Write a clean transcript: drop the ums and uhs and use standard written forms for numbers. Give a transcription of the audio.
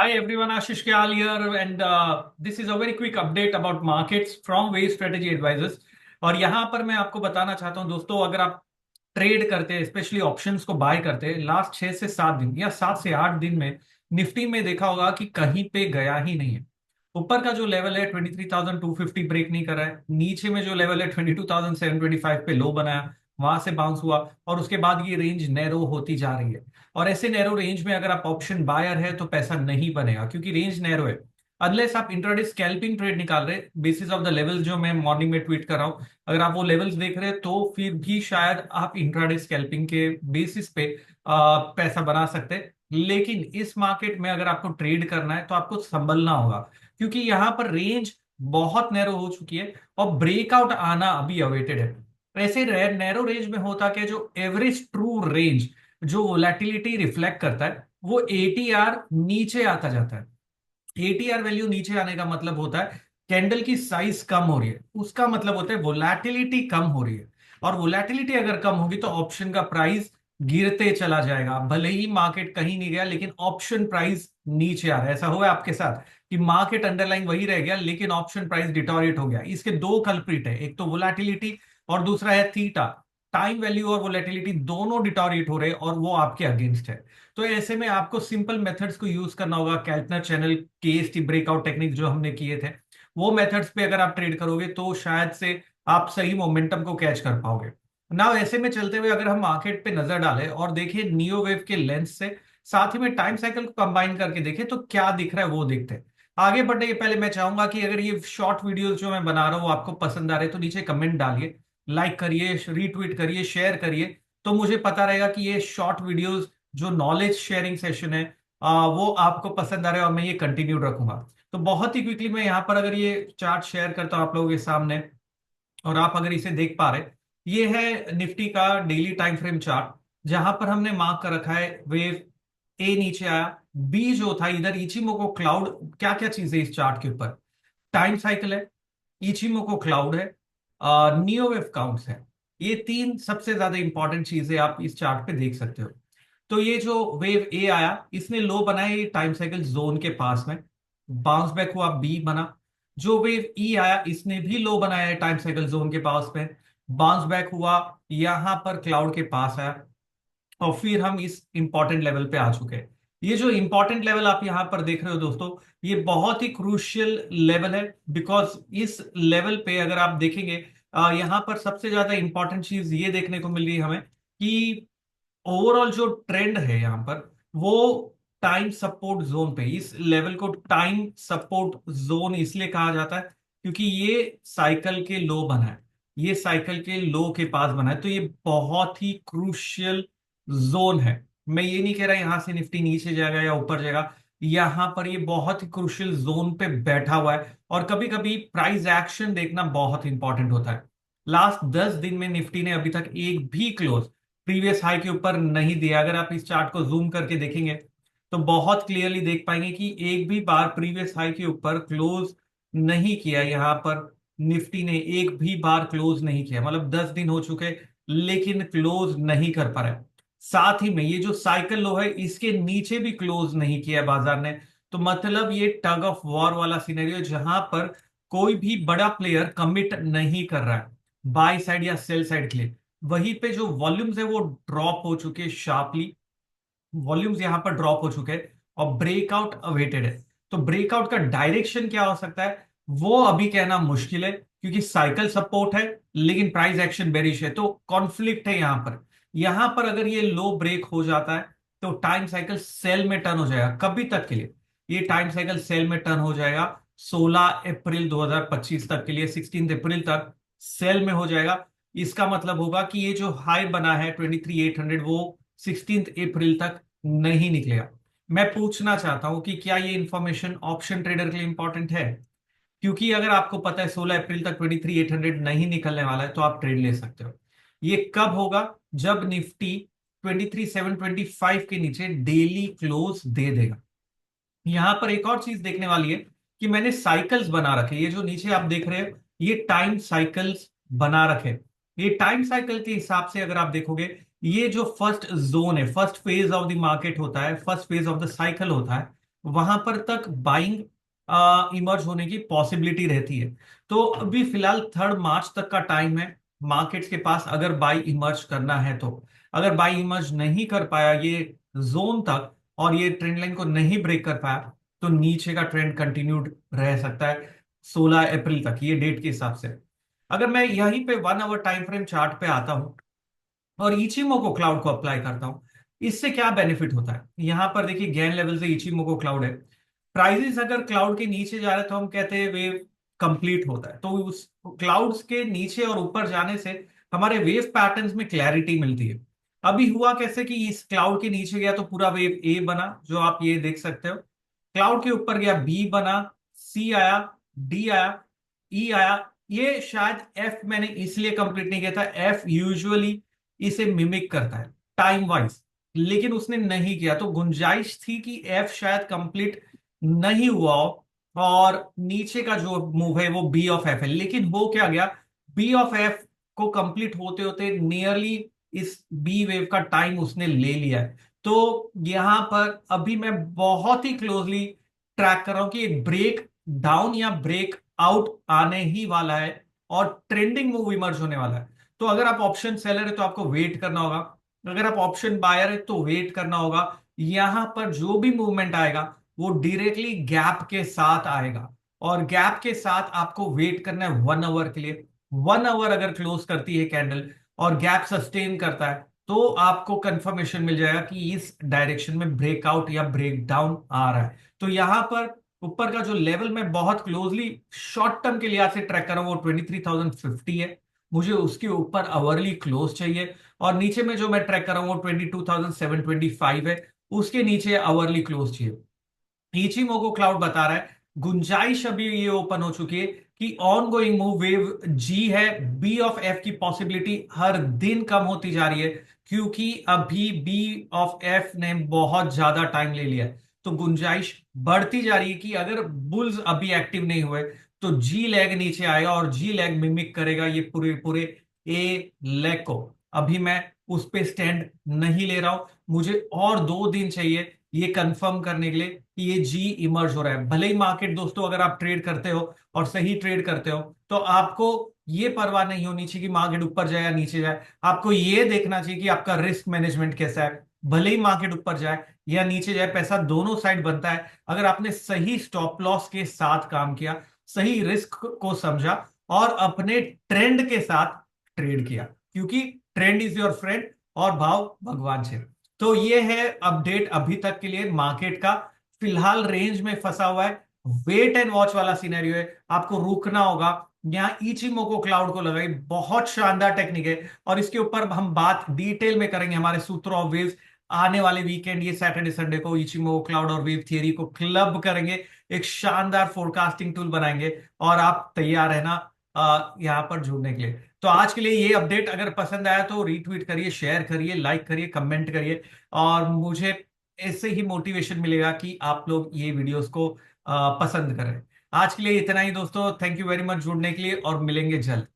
Hi everyone, Ashish Kyal here, and this is a very quick update about markets from Wave Strategy Advisors। और यहाँ पर मैं आपको बताना चाहता हूँ दोस्तों, अगर आप ट्रेड करते हैं, स्पेशली ऑप्शंस को बाय करते हैं, लास्ट 6 से 7 दिन या 7 से 8 दिन में निफ्टी में देखा होगा कि कहीं पे गया ही नहीं है। ऊपर का जो लेवल है 23,250 ब्रेक नहीं कर रहा है, नीचे में जो लेवल है 22,725 पे लो बनाया, वहां से बाउंस हुआ, और उसके बाद ये रेंज नैरो होती जा रही है। और ऐसे नैरो रेंज में अगर आप ऑप्शन बायर है तो पैसा नहीं बनेगा, क्योंकि रेंज नैरो है। अनलेस आप इंट्राडे स्कैल्पिंग ट्रेड निकाल रहे बेसिस ऑफ द लेवल्स जो मैं मॉर्निंग में ट्वीट कर रहा हूं, अगर आप वो लेवल्स देख रहे हैं तो फिर भी शायद आप इंट्राडे स्कैल्पिंग के बेसिस पे पैसा बना सकते हैं। लेकिन इस मार्केट में अगर आपको ट्रेड करना है तो आपको संभलना होगा, क्योंकि यहां पर रेंज बहुत नैरो हो चुकी है और ब्रेकआउट आना अभी अवेटेड है। ऐसे नैरो रेंज में होता क्या, जो एवरेज ट्रू रेंज जो वोलेटिलिटी रिफ्लेक्ट करता है वो एटीआर नीचे आता जाता है। एटीआर वैल्यू नीचे आने का मतलब होता है कैंडल की साइज कम हो रही है, उसका मतलब होता है वोलेटिलिटी कम हो रही है। और वोलेटिलिटी अगर कम होगी तो ऑप्शन का प्राइस गिरते चला जाएगा। भले ही मार्केट कहीं नहीं गया लेकिन ऑप्शन प्राइस नीचे आ रहा है। ऐसा हुआ है आपके साथ कि मार्केट अंडरलाइन वही रह गया लेकिन ऑप्शन प्राइस डिटोरिएट हो गया? इसके दो कल्प्रिट है, एक तो वोलेटिलिटी और दूसरा है थीटा। टाइम वैल्यू और वोलेटिलिटी दोनों डिटोरिएट हो रहे हैं और वो आपके अगेंस्ट है। तो ऐसे में आपको सिंपल मेथड्स को यूज करना होगा। कैल्टनर चैनल, केएसटी ब्रेकआउट टेक्निक जो हमने किए थे, वो मेथड्स पे अगर आप ट्रेड करोगे तो शायद से आप सही मोमेंटम को कैच कर पाओगे ना। ऐसे में चलते हुए अगर हम मार्केट पे नजर डालें और देखें नियो वेव के लेंस से, साथ ही में टाइम साइकिल को कंबाइन करके देखें तो क्या दिख रहा है वो देखते हैं। आगे बढ़ने के पहले मैं चाहूंगा कि अगर ये शॉर्ट वीडियोस जो मैं बना रहा हूँ आपको पसंद आ रहे हैं तो नीचे कमेंट डालिए, लाइक करिए, रीट्वीट करिए, शेयर करिए। तो मुझे पता रहेगा कि ये शॉर्ट वीडियोस जो नॉलेज शेयरिंग सेशन है वो आपको पसंद आ रहा है और मैं ये कंटिन्यू रखूंगा। तो बहुत ही क्विकली मैं यहाँ पर अगर ये चार्ट शेयर करता हूँ आप लोगों के सामने, और आप अगर इसे देख पा रहे, ये है निफ्टी का डेली टाइम फ्रेम चार्ट, जहां पर हमने मार्क कर रखा है वेव ए नीचे आया, बी जो था इधर इचिमोको क्लाउड। क्या क्या चीज है इस चार्ट के ऊपर? टाइम साइकिल है, इचिमोको क्लाउड है, नियो वेव काउंट्स है। ये तीन सबसे ज्यादा इंपॉर्टेंट चीजें आप इस चार्ट पे देख सकते हो। तो ये जो वेव ए आया इसने लो बनाया ये टाइम साइकिल जोन के पास में, बाउंस बैक हुआ, बी बना। जो वेव ई आया इसने भी लो बनाया है टाइम साइकिल जोन के पास में, बाउंस बैक हुआ, यहां पर क्लाउड के पास आया, और फिर हम इस इंपॉर्टेंट लेवल पे आ चुके हैं। ये जो इंपॉर्टेंट लेवल आप यहां पर देख रहे हो दोस्तों, ये बहुत ही क्रूशियल लेवल है। बिकॉज इस लेवल पे अगर आप देखेंगे, यहां पर सबसे ज्यादा इंपॉर्टेंट चीज ये देखने को मिल रही है हमें कि ओवरऑल जो ट्रेंड है यहां पर वो टाइम सपोर्ट जोन पे, इस लेवल को टाइम सपोर्ट जोन इसलिए कहा जाता है क्योंकि ये साइकिल के लो बना है, ये साइकिल के लो के पास बना है। तो ये बहुत ही क्रूशियल जोन है। मैं ये नहीं कह रहा यहां से निफ्टी नीचे जाएगा या ऊपर जाएगा, यहां पर ये बहुत ही क्रूशियल जोन पे बैठा हुआ है। और कभी कभी प्राइस एक्शन देखना बहुत इंपॉर्टेंट होता है। लास्ट 10 दिन में निफ्टी ने अभी तक एक भी क्लोज प्रीवियस हाई के ऊपर नहीं दिया। अगर आप इस चार्ट को जूम करके देखेंगे तो बहुत क्लियरली देख पाएंगे कि एक भी बार प्रीवियस हाई के ऊपर क्लोज नहीं किया। यहां पर निफ्टी ने एक भी बार क्लोज नहीं किया, मतलब 10 दिन हो चुके लेकिन क्लोज नहीं कर पा रहा है। साथ ही में ये जो साइकिल लो है इसके नीचे भी क्लोज नहीं किया बाजार ने। तो मतलब ये टग ऑफ वॉर वाला सिनेरियो जहां पर कोई भी बड़ा प्लेयर कमिट नहीं कर रहा है बाय साइड या सेल साइड के लिए। वहीं पे जो वॉल्यूम्स है वो ड्रॉप हो चुके शार्पली, वॉल्यूम्स यहां पर ड्रॉप हो चुके हैं और ब्रेकआउट अवेटेड है। तो ब्रेकआउट का डायरेक्शन क्या हो सकता है वो अभी कहना मुश्किल है, क्योंकि साइकिल सपोर्ट है लेकिन प्राइस एक्शन बेरिश है, तो कॉन्फ्लिक्ट है यहां पर। यहां पर अगर ये लो ब्रेक हो जाता है तो टाइम साइकिल सेल में टर्न हो जाएगा कभी तक के लिए। ये टाइम साइकिल सेल में टर्न हो जाएगा 16 अप्रैल 2025 तक के लिए, 16 अप्रैल तक सेल में हो जाएगा। इसका मतलब होगा कि ये जो हाई बना है 23,800 वो 16 अप्रैल तक नहीं निकलेगा। मैं पूछना चाहता हूं कि क्या ये इंफॉर्मेशन ऑप्शन ट्रेडर के लिए इंपॉर्टेंट है? क्योंकि अगर आपको पता है 16 अप्रैल तक 23,800 नहीं निकलने वाला है तो आप ट्रेड ले सकते हो। ये कब होगा? जब निफ्टी 23,725 के नीचे डेली क्लोज दे देगा। यहां पर एक और चीज देखने वाली है कि मैंने साइकिल्स बना रखे, ये जो नीचे आप देख रहे हो ये टाइम साइकिल्स बना रखे। ये टाइम साइकिल के हिसाब से अगर आप देखोगे, ये जो फर्स्ट जोन है, first phase of the market होता है, first phase of the cycle होता है, वहां पर तक बाइंग इमर्ज होने की पॉसिबिलिटी रहती है। तो अभी फिलहाल 3 मार्च तक का टाइम है मार्केट्स के पास, अगर बाई इमर्ज करना है तो। अगर बाई इमर्ज नहीं कर पाया ये जोन तक और ये ट्रेंड लाइन को नहीं ब्रेक कर पाया, तो नीचे का ट्रेंड कंटिन्यूड रह सकता है 16 अप्रैल तक, ये डेट के हिसाब से। अगर मैं यहीं पे 1 आवर टाइम फ्रेम चार्ट पे आता हूं और इचिमोको क्लाउड को अप्लाई करता हूं, इससे क्या बेनिफिट होता है। यहां पर देखिए गैन लेवल से इचिमोको क्लाउड है। प्राइजेस अगर क्लाउड के नीचे जा रहे हैं तो हम कहते हैं वेव कंप्लीट होता है। तो उस क्लाउड्स के नीचे और ऊपर जाने से हमारे वेव पैटर्न्स में क्लैरिटी मिलती है। अभी हुआ कैसे कि इस क्लाउड के नीचे गया तो पूरा वेव ए बना, जो आप ये देख सकते हो। क्लाउड के ऊपर गया, बी बना, सी आया, डी आया, ई आया। ये शायद एफ मैंने इसलिए कंप्लीट नहीं किया था, एफ यूजुअली इसे मिमिक करता है टाइम वाइज, लेकिन उसने नहीं किया, तो गुंजाइश थी कि एफ शायद कंप्लीट नहीं हुआ हो और नीचे का जो मूव है वो बी ऑफ एफ है। लेकिन हो क्या गया, बी ऑफ एफ को कंप्लीट होते होते नियरली इस बी वेव का टाइम उसने ले लिया है। तो यहां पर अभी मैं बहुत ही क्लोजली ट्रैक कर रहा हूं कि एक ब्रेक डाउन या ब्रेक आउट आने ही वाला है और ट्रेंडिंग मूव इमर्ज होने वाला है। तो अगर आप ऑप्शन सेलर है तो आपको वेट करना होगा, अगर आप ऑप्शन बायर है तो वेट करना होगा। यहां पर जो भी मूवमेंट आएगा वो डायरेक्टली गैप के साथ आएगा, और गैप के साथ आपको वेट करना है 1 आवर के लिए। 1 आवर अगर क्लोज करती है कैंडल और गैप सस्टेन करता है तो आपको कंफर्मेशन मिल जाएगा कि इस डायरेक्शन में ब्रेकआउट या ब्रेक डाउन आ रहा है। तो यहां पर ऊपर का जो लेवल मैं बहुत क्लोजली शॉर्ट टर्म के लिहाज से ट्रैक कर रहा हूं वो 23,050 है। मुझे उसके ऊपर आवरली क्लोज चाहिए। और नीचे में जो मैं ट्रैक कर रहा हूं वो 22,725 है, उसके नीचे आवरली क्लोज चाहिए। इचिमोको क्लाउड बता रहा है गुंजाइश अभी ये ओपन हो चुकी है कि ऑन गोइंग मूव वेव जी है, बी ऑफ एफ की पॉसिबिलिटी हर दिन कम होती जा रही है, क्योंकि अभी बी ऑफ एफ ने बहुत ज्यादा टाइम ले लिया है। तो गुंजाइश बढ़ती जा रही है कि अगर बुल्स अभी एक्टिव नहीं हुए तो जी लैग नीचे आएगा और जी लैग मिमिक करेगा ये पूरे पूरे ए लैग को। अभी मैं उस पे स्टैंड नहीं ले रहा हूं, मुझे और 2 दिन चाहिए ये कंफर्म करने के लिए कि ये जी इमर्ज हो रहा है। भले ही मार्केट दोस्तों अगर आप ट्रेड करते हो और सही ट्रेड करते हो तो आपको ये परवाह नहीं होनी चाहिए कि मार्केट ऊपर जाए या नीचे जाए। आपको ये देखना चाहिए कि आपका रिस्क मैनेजमेंट कैसा है। भले ही मार्केट ऊपर जाए या नीचे जाए, पैसा दोनों साइड बनता है अगर आपने सही स्टॉप लॉस के साथ काम किया, सही रिस्क को समझा और अपने ट्रेंड के साथ ट्रेड किया, क्योंकि ट्रेंड इज योर फ्रेंड और भाव भगवान से। तो ये है अपडेट अभी तक के लिए मार्केट का। फिलहाल रेंज में फंसा हुआ है, वेट एंड वॉच वाला सिनेरियो है, आपको रुकना होगा। यहाँ इचिमोको क्लाउड को लगाई, बहुत शानदार टेक्निक है और इसके ऊपर हम बात डिटेल में करेंगे हमारे सूत्र ऑफ वेव्स। आने वाले वीकेंड ये सैटरडे संडे को इचिमोको क्लाउड और वेव थियरी को क्लब करेंगे, एक शानदार फोरकास्टिंग टूल बनाएंगे और आप तैयार रहना यहाँ पर जुड़ने के लिए। तो आज के लिए ये अपडेट अगर पसंद आया तो रीट्वीट करिए, शेयर करिए, लाइक करिए, कमेंट करिए, और मुझे ऐसे ही मोटिवेशन मिलेगा कि आप लोग ये वीडियोस को पसंद करें। आज के लिए इतना ही दोस्तों, थैंक यू वेरी मच जुड़ने के लिए और मिलेंगे जल्द।